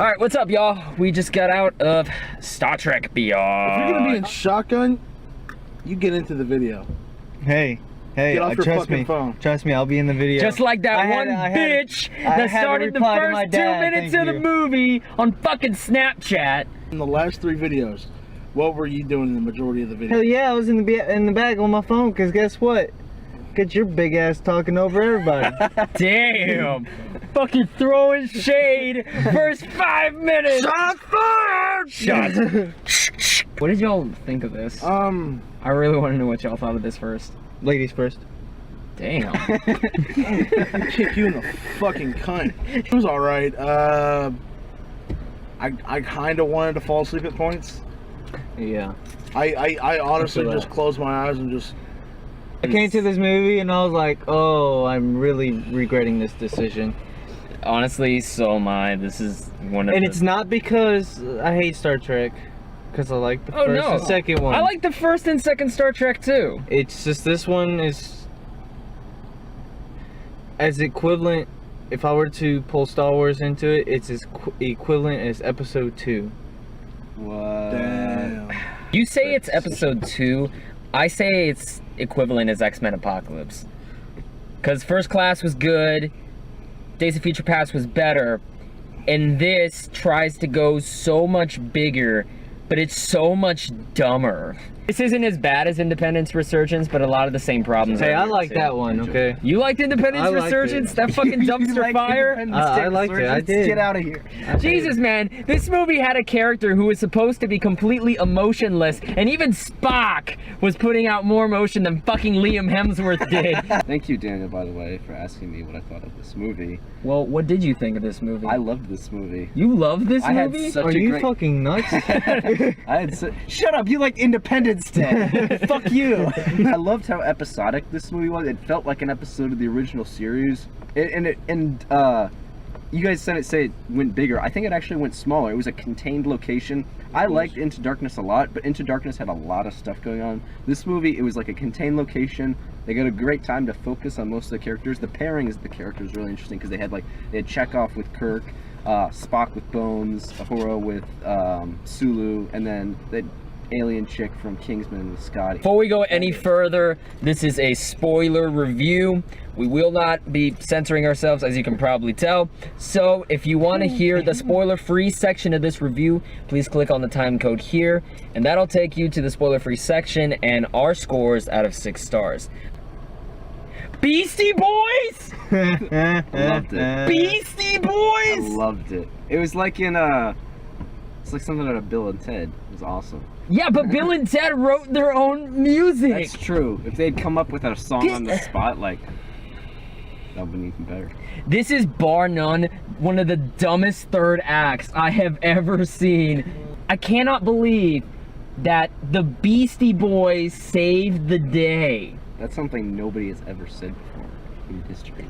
Alright, what's up, y'all? We just got out of Star Trek Beyond. If you're gonna be in shotgun, you get into the video. Hey, Get off your trust fucking me. phone. Trust me, I'll be in the video. Just like that bitch that started the first 2 minutes of the movie on fucking Snapchat. In the last 3 videos, what were you doing in the majority of the video? Hell yeah, I was in the bag on my phone, because guess what? Get your big ass talking over everybody. Damn. Fucking throwing shade first 5 minutes. Shots fired! Shots. What did y'all think of this? I really want to know what y'all thought of this first. Ladies first. Damn. Kick you in the fucking cunt. It was alright. I kind of wanted to fall asleep at points. Yeah. I honestly just closed my eyes and just... I came to this movie and I was like, oh, I'm really regretting this decision. Honestly, so am I. This is one of And it's not because I hate Star Trek, because I like the first and second one. I like the first and second Star Trek too. It's just this one is as equivalent. If I were to pull Star Wars into it, it's as equivalent as Episode 2. What? Damn. You say it's Episode 2. I say it's equivalent as X-Men Apocalypse. Because First Class was good, Days of Future Past was better, and this tries to go so much bigger, but it's so much dumber. This isn't as bad as Independence Resurgence, but a lot of the same problems. Hey, I like that one, okay? You liked Independence Resurgence? That fucking dumpster fire? I liked it, I did. Get out of here. Jesus, man, this movie had a character who was supposed to be completely emotionless, and even Spock was putting out more emotion than fucking Liam Hemsworth did. Thank you, Daniel, by the way, for asking me what I thought of this movie. Well, what did you think of this movie? I loved this movie. You love this I had movie? such Are a you great... fucking nuts? Shut up, you liked Independence Day. Fuck you. I loved how episodic this movie was. It felt like an episode of the original series. You guys say it went bigger. I think it actually went smaller. It was a contained location. I liked Into Darkness a lot, but Into Darkness had a lot of stuff going on. This movie, it was like a contained location. They got a great time to focus on most of the characters. The pairing of the characters really interesting because they had Chekhov with Kirk, Spock with Bones, Uhura with Sulu, and then the alien chick from Kingsman with Scotty. Before we go any further, this is a spoiler review. We will not be censoring ourselves, as you can probably tell. So if you want to hear the spoiler-free section of this review, please click on the time code here, and that'll take you to the spoiler-free section and our scores out of 6 stars. Beastie Boys? Loved it. Beastie Boys? I loved it. It was like it's like something out of Bill and Ted. It was awesome. Yeah, but Bill and Ted wrote their own music. That's true. If they'd come up with a song on the spot, like, that would be even better. This is, bar none, one of the dumbest third acts I have ever seen. I cannot believe that the Beastie Boys saved the day. That's something nobody has ever said before in history.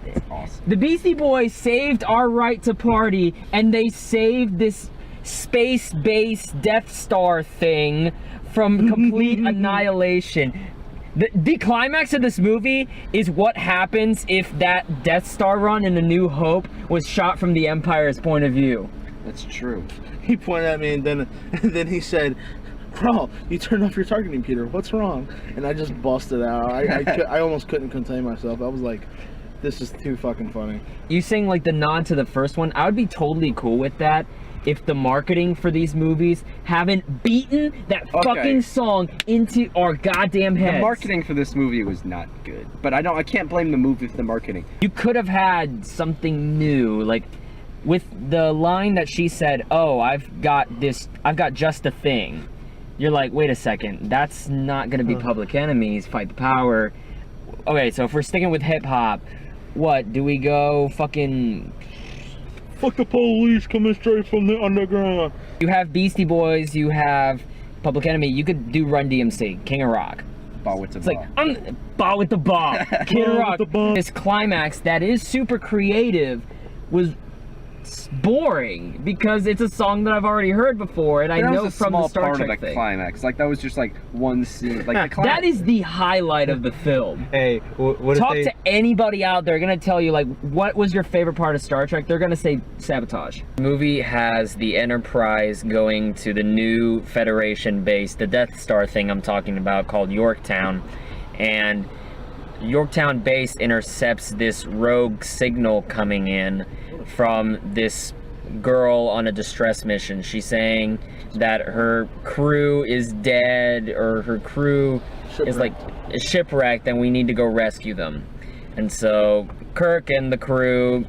It's awesome. The Beastie Boys saved our right to party, and they saved this space-based Death Star thing from complete annihilation. The climax of this movie is what happens if that Death Star run in A New Hope was shot from the Empire's point of view. That's true. He pointed at me and then he said, "Bro, you turned off your targeting, Peter. What's wrong?" And I just busted out. I almost couldn't contain myself. I was like, this is too fucking funny. You saying like the nod to the first one, I would be totally cool with that if the marketing for these movies haven't beaten that fucking song into our goddamn heads. The marketing for this movie was not good, but I can't blame the movie for the marketing. You could have had something new, like with the line that she said, "Oh, I've got just a thing." You're like, wait a second, that's not gonna be Public Enemies, Fight the Power. Okay, so if we're sticking with hip hop, what do we go fucking? Fuck the police coming straight from the underground. You have Beastie Boys, you have Public Enemy, you could do Run DMC, King of Rock. Ball with the It's like, I'm ball with the ball, King of Rock. This climax that is super creative was boring because it's a song that I've already heard before, and I That know was a from the small Star part Trek of the thing. climax. Like that was just like one scene. Like the climax. That is the highlight of the film. Hey, what Talk if to anybody out there, gonna tell you like what was your favorite part of Star Trek? They're gonna say sabotage. The movie has the Enterprise going to the new Federation base, the Death Star thing I'm talking about, called Yorktown, and Yorktown base intercepts this rogue signal coming in from this girl on a distress mission. She's saying that her crew is dead, or her crew is like shipwrecked, and we need to go rescue them. And so Kirk and the crew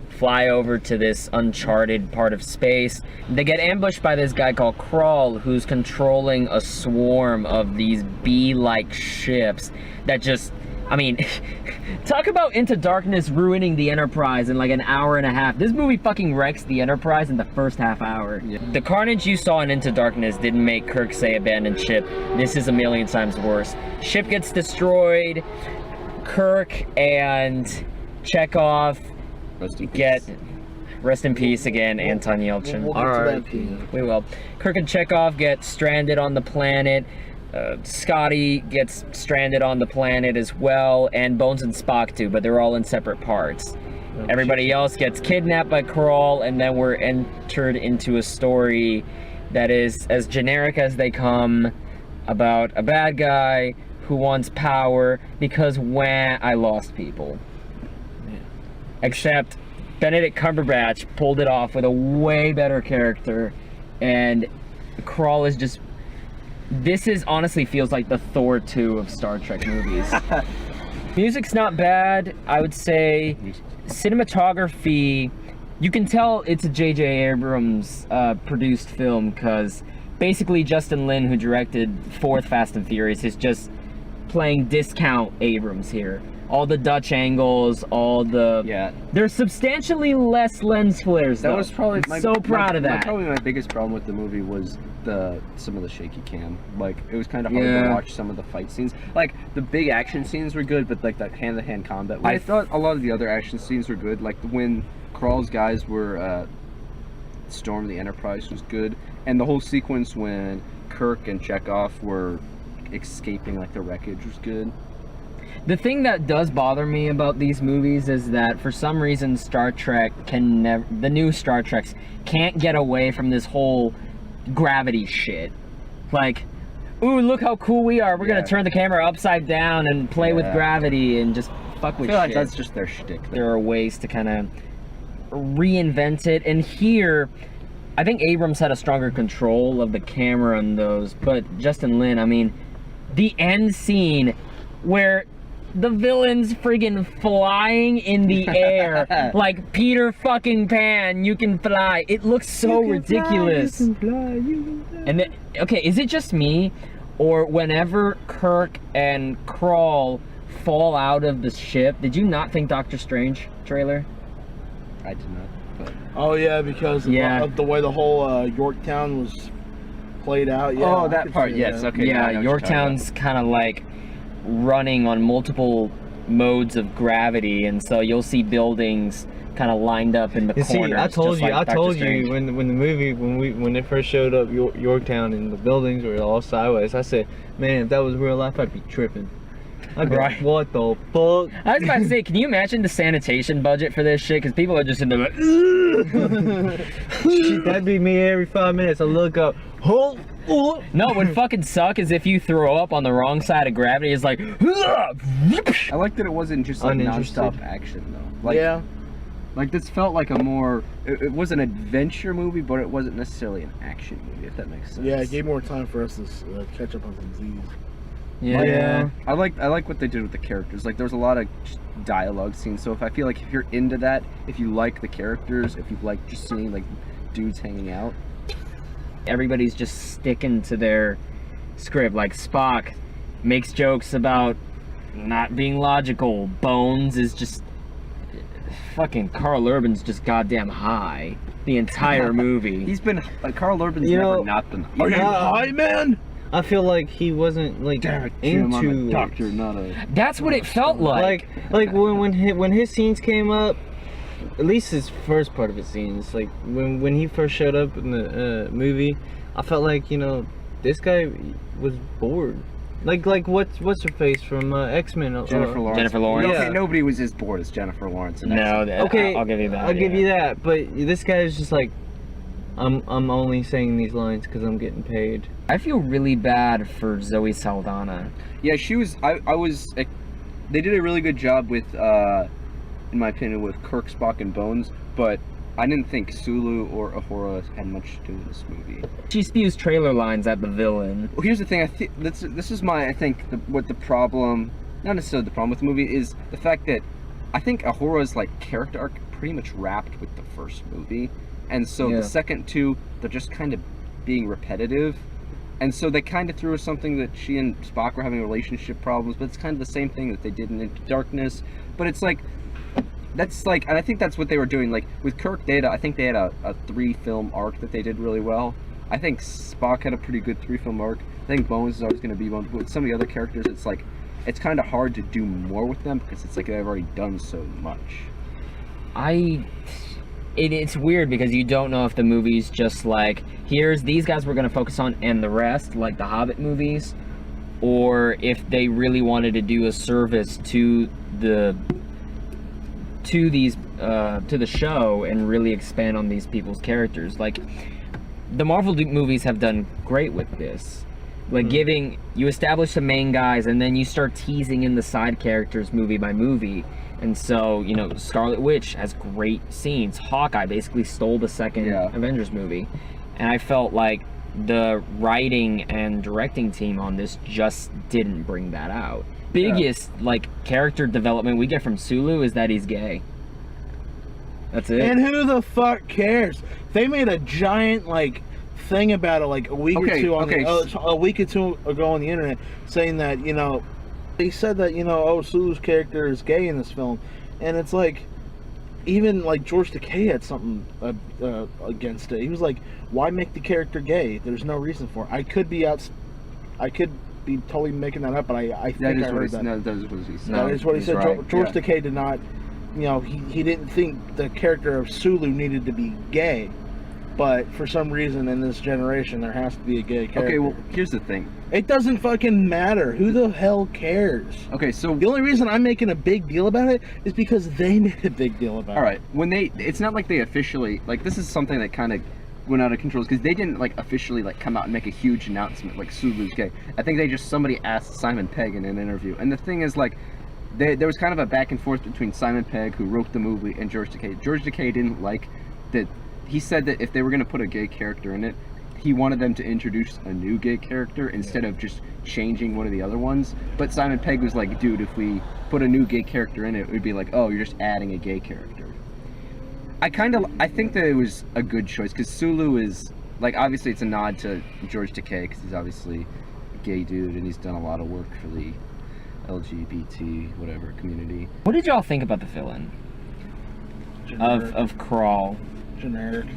fly over to this uncharted part of space. They get ambushed by this guy called Crawl, who's controlling a swarm of these bee-like ships that just, I mean, talk about Into Darkness ruining the Enterprise in like an hour and a half. This movie fucking wrecks the Enterprise in the first half hour. Yeah. The carnage you saw in Into Darkness didn't make Kirk say abandon ship. This is a million times worse. Ship gets destroyed. Kirk and Chekhov rest in peace again, Anton Yelchin. We'll get to that too. We will. Kirk and Chekhov get stranded on the planet. Scotty gets stranded on the planet as well, and Bones and Spock too, but they're all in separate parts. Everybody else gets kidnapped by Crawl, and then we're entered into a story that is as generic as they come, about a bad guy who wants power because I lost people. Except Benedict Cumberbatch pulled it off with a way better character, and Crawl is just... This is honestly feels like the Thor 2 of Star Trek movies. Music's not bad, I would say. Cinematography, you can tell it's a J.J. Abrams produced film, because basically Justin Lin, who directed 4th Fast and Furious, is just playing discount Abrams here. All the Dutch angles, all the... Yeah. There's substantially less lens flares, though. That was probably I'm so proud of that. Probably my biggest problem with the movie was some of the shaky cam. Like, it was kind of hard Yeah. to watch some of the fight scenes. Like, the big action scenes were good, but like that hand-to-hand combat. I thought a lot of the other action scenes were good. Like when Crawl's guys were stormed the Enterprise was good, and the whole sequence when Kirk and Chekhov were escaping like the wreckage was good. The thing that does bother me about these movies is that for some reason Star Trek can never, the new Star Treks can't get away from this whole gravity shit. Like, ooh, look how cool we are. We're gonna turn the camera upside down and play with gravity and just fuck with I feel shit. like that's just their shtick. There are ways to kind of reinvent it, and here I think Abrams had a stronger control of the camera on those, but Justin Lin, I mean, the end scene where the villain's friggin' flying in the air like Peter fucking Pan, you can fly. It looks so ridiculous. And then, okay, is it just me, or whenever Kirk and Crawl fall out of the ship, did you not think Doctor Strange trailer? I did not. But... Oh yeah, because of the way the whole Yorktown was played out. Yeah. Oh, I that could part. see Yes. that. Okay. I know Yeah, what you're Yorktown's kind of like running on multiple modes of gravity, and so you'll see buildings kind of lined up in the You see, corners. I told just you, like I Doctor told Strange. you when the movie when it first showed up Yorktown and the buildings were all sideways. I said, man, if that was real life, I'd be tripping. I'd be like, what the fuck? I was about to say, can you imagine the sanitation budget for this shit? Because people are just in the like, Shit, that'd be me every 5 minutes. I look up, oh. No, what would fucking suck is if you throw up on the wrong side of gravity. It's like, I like that it wasn't just like Uninterested. non-stop action though. Like, Yeah. Like this felt like a more. It was an adventure movie, but it wasn't necessarily an action movie. If that makes sense. Yeah, it gave more time for us to catch up on some Z's. yeah. I like what they did with the characters. Like there was a lot of just dialogue scenes. So if I feel like if you're into that, if you like the characters, if you like just seeing like dudes hanging out. Everybody's just sticking to their script. Like Spock makes jokes about not being logical. Bones is just fucking Carl Urban's just goddamn high the entire movie. He's been Carl Urban's You never know, not been. Are you high, man? I feel like he wasn't like Damn it, Jim, I'm into a doctor, not a. That's what it felt like. like when his scenes came up, at least his first part of his scenes, like when he first showed up in the movie, I felt like, you know, this guy was bored. Like what's her face from X-Men? Jennifer Lawrence. Jennifer Lawrence. Yeah. Okay, nobody was as bored as Jennifer Lawrence. In No, X-Men. Okay, I'll give you that. I'll give yeah. you that. But this guy is just like, I'm only saying these lines because I'm getting paid. I feel really bad for Zoe Saldana. Yeah, she was. I was. They did a really good job with, in my opinion, with Kirk, Spock, and Bones. But I didn't think Sulu or Uhura had much to do with this movie. She spews trailer lines at the villain. Well, here's the thing. I think this is my. I think what the problem, not necessarily the problem with the movie, is the fact that I think Uhura's like character arc pretty much wrapped with the first movie, and so Yeah. the second two, they're just kind of being repetitive. And so they kind of threw us something that she and Spock were having relationship problems, but it's kind of the same thing that they did in Into Darkness. But it's like, that's like, and I think that's what they were doing. Like with Kirk Data, I think they had a 3-film arc that they did really well. I think Spock had a pretty good 3-film arc. I think Bones is always going to be one. But with some of the other characters, it's like, it's kind of hard to do more with them because it's like they've already done so much. It's weird because you don't know if the movie's just like, here's these guys we're going to focus on and the rest, like the Hobbit movies, or if they really wanted to do a service to the show and really expand on these people's characters. Like the Marvel movies have done great with this. Like giving, you establish the main guys and then you start teasing in the side characters movie by movie. And so, you know, Scarlet Witch has great scenes. Hawkeye basically stole the second Avengers movie. And I felt like the writing and directing team on this just didn't bring that out. Biggest, like, character development we get from Sulu is that he's gay. That's it. And who the fuck cares? They made a giant, like, thing about it, like, a week or two ago on the internet, saying that, you know, they said that, you know, oh, Sulu's character is gay in this film, and it's like, even like George Takei had something against it. He was like, "Why make the character gay? There's no reason for it." I could be totally making that up, but I think I heard that. No, that is what he said. That is what he said. Right. George Takei did not, you know, he didn't think the character of Sulu needed to be gay. But for some reason in this generation, there has to be a gay character. Okay, well, here's the thing. It doesn't fucking matter. Who the hell cares? Okay, so The only reason I'm making a big deal about it is because they made a big deal about all right, when it's not like they officially, like, this is something that kind of went out of control because they didn't like officially like come out and make a huge announcement like Sulu's gay. I think somebody asked Simon Pegg in an interview, and the thing is, like, there was kind of a back and forth between Simon Pegg, who wrote the movie, and George Takei. George Takei didn't like that. He said that if they were going to put a gay character in it, he wanted them to introduce a new gay character instead of just changing one of the other ones. But Simon Pegg was like, dude, if we put a new gay character in it, it would be like, oh, you're just adding a gay character. I think that it was a good choice because Sulu is, like, obviously it's a nod to George Takei because he's obviously a gay dude and he's done a lot of work for the LGBT whatever community. What did y'all think about the villain of Crawl? Generic.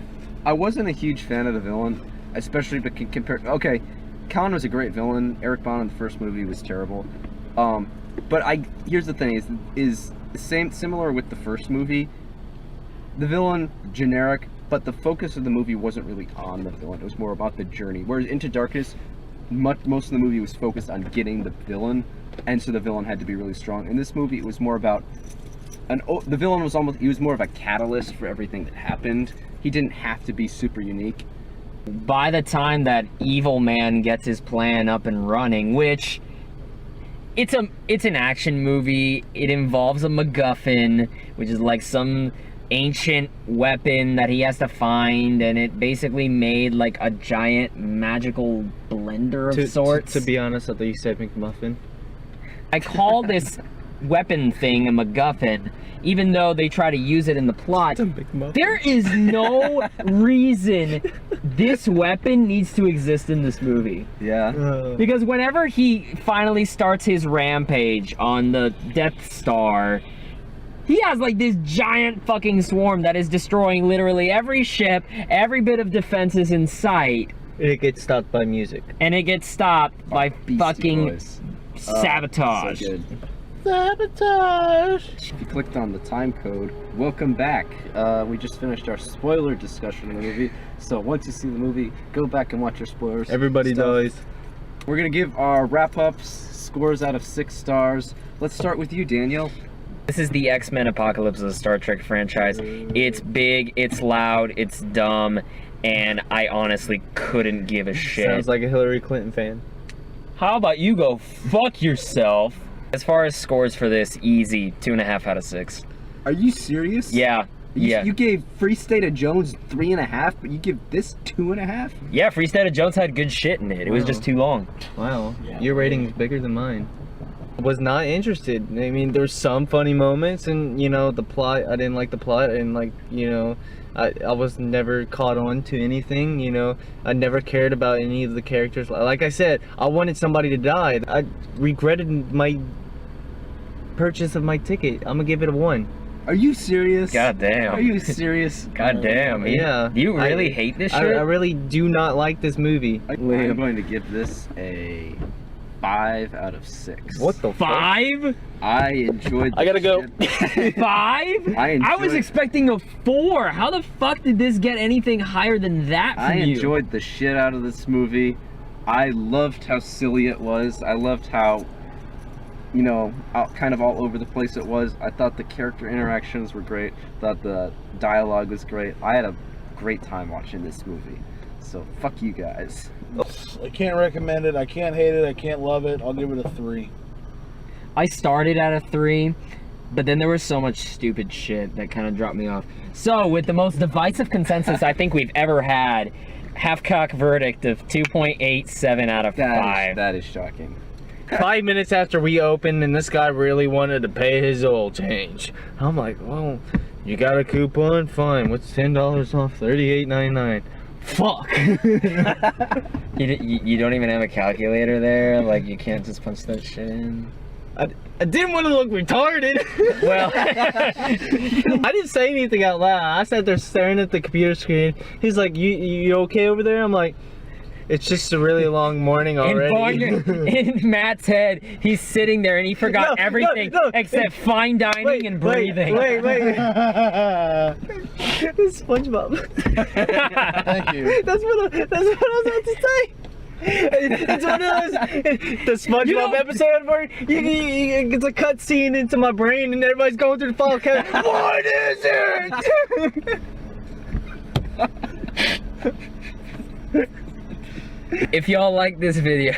I wasn't a huge fan of the villain, especially compared. Okay, Khan was a great villain. Eric Bana in the first movie was terrible. But here's the thing: is similar with the first movie. The villain generic, but the focus of the movie wasn't really on the villain. It was more about the journey. Whereas Into Darkness, most of the movie was focused on getting the villain, and so the villain had to be really strong. In this movie, it was more about. The villain was he was more of a catalyst for everything that happened. He didn't have to be super unique. By the time that evil man gets his plan up and running, which it's an action movie, it involves a MacGuffin, which is like some ancient weapon that he has to find, and it basically made like a giant magical blender of sorts. To be honest, I thought you said McMuffin. I call this weapon thing a MacGuffin, even though they try to use it in the plot. There is no reason this weapon needs to exist in this movie. Yeah. Because whenever he finally starts his rampage on the Death Star, he has like this giant fucking swarm that is destroying literally every ship, every bit of defenses in sight. It gets stopped by music. And it gets stopped by Beastie fucking Boys. sabotage. So good. Sabotage. If you clicked on the time code, welcome back. We just finished our spoiler discussion of the movie. So once you see the movie, go back and watch your spoilers. Everybody stuff. dies. We're gonna give our wrap-ups, scores out of 6 stars. Let's start with you, Daniel. This is the X-Men Apocalypse of the Star Trek franchise. It's big, it's loud, it's dumb, and I honestly couldn't give a shit. Sounds like a Hillary Clinton fan. How about you go fuck yourself? As far as scores for this, easy, 2.5 out of 6. Are you serious? Yeah. You gave Free State of Jones 3.5, but you give this 2.5? Yeah, Free State of Jones had good shit in it. It was just too long. Wow, your rating is bigger than mine. I was not interested. I mean, there's some funny moments, and you know, the plot. I didn't like the plot, and like, you know, I was never caught on to anything. You know, I never cared about any of the characters. Like I said, I wanted somebody to die. I regretted my purchase of my ticket. I'm gonna give it a 1. Are you serious? God damn. Are you serious? God damn. Yeah. Do you really hate this shit? I really do not like this movie. I'm going to give this a 5 out of 6. What the fuck? 5? I enjoyed I gotta go. shit. 5? I was enjoyed- expecting a 4. How the fuck did this get anything higher than that from I you? enjoyed the shit out of this movie. I loved how silly it was. I loved how, you know, kind of all over the place it was. I thought the character interactions were great. Thought the dialogue was great. I had a great time watching this movie. So fuck you guys. I can't recommend it. I can't hate it. I can't love it. I'll give it a 3. I started at a 3, but then there was so much stupid shit that kind of dropped me off. So, with the most divisive consensus I think we've ever had, HalfKocked verdict of 2.87 out of 5. That is shocking. 5 minutes after we opened, and this guy really wanted to pay his oil change. I'm like, well, you got a coupon? Fine. What's $10 off? $38.99. Fuck. You don't even have a calculator there? Like, you can't just punch that shit in? I didn't want to look retarded. Well, I didn't say anything out loud. I sat there staring at the computer screen. He's like, you okay over there? I'm like, it's just a really long morning already. in Matt's head, he's sitting there and he forgot everything except fine dining and breathing. Wait. SpongeBob. Thank you. That's what I was about to say. It's one of those, the SpongeBob episode where it's a cut scene into my brain and everybody's going through the file cabinet. What is it? If y'all like this video,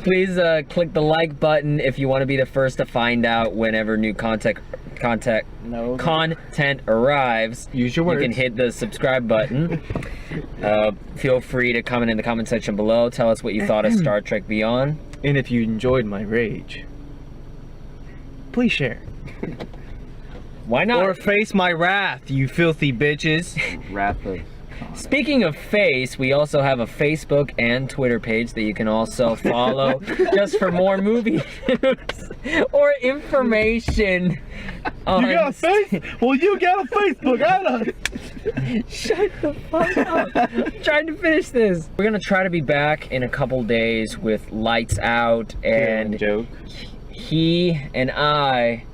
please click the like button if you want to be the first to find out whenever new content arrives. Use your words. You can hit the subscribe button. Feel free to comment in the comment section below. Tell us what you thought of Star Trek Beyond. And if you enjoyed my rage, please share. Why not? Or face my wrath, you filthy bitches. Wrath of... Speaking of face, we also have a Facebook and Twitter page that you can also follow just for more movie news or information. You got a face? Well, you got a Facebook. I don't. Shut the fuck up. I'm trying to finish this. We're gonna try to be back in a couple days with lights out, and joke. he and I,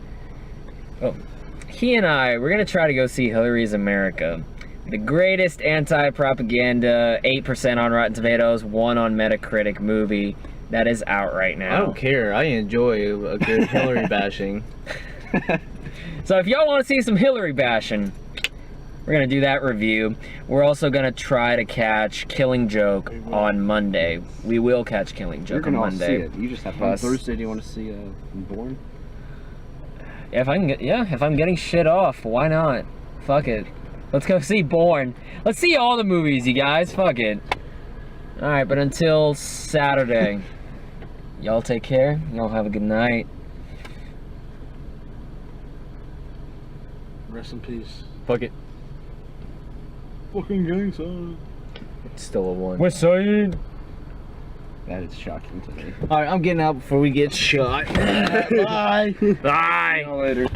we're gonna try to go see Hillary's America. The greatest anti-propaganda, 8% on Rotten Tomatoes, 1 on Metacritic movie that is out right now. I don't care. I enjoy a good Hillary bashing. So if y'all want to see some Hillary bashing, we're going to do that review. We're also going to try to catch Killing Joke on Monday. We will catch Killing Joke on Monday. See it. You just have on Thursday. Do you want to see Born? If I can get, if I'm getting shit off, why not? Fuck it. Let's go see Born. Let's see all the movies, you guys. Fuck it. Alright, but until Saturday, y'all take care. Y'all have a good night. Rest in peace. Fuck it. Fucking gang son. It's still a 1. West Side. That is shocking to me. Alright, I'm getting out before we get shot. Bye. Bye. See you later.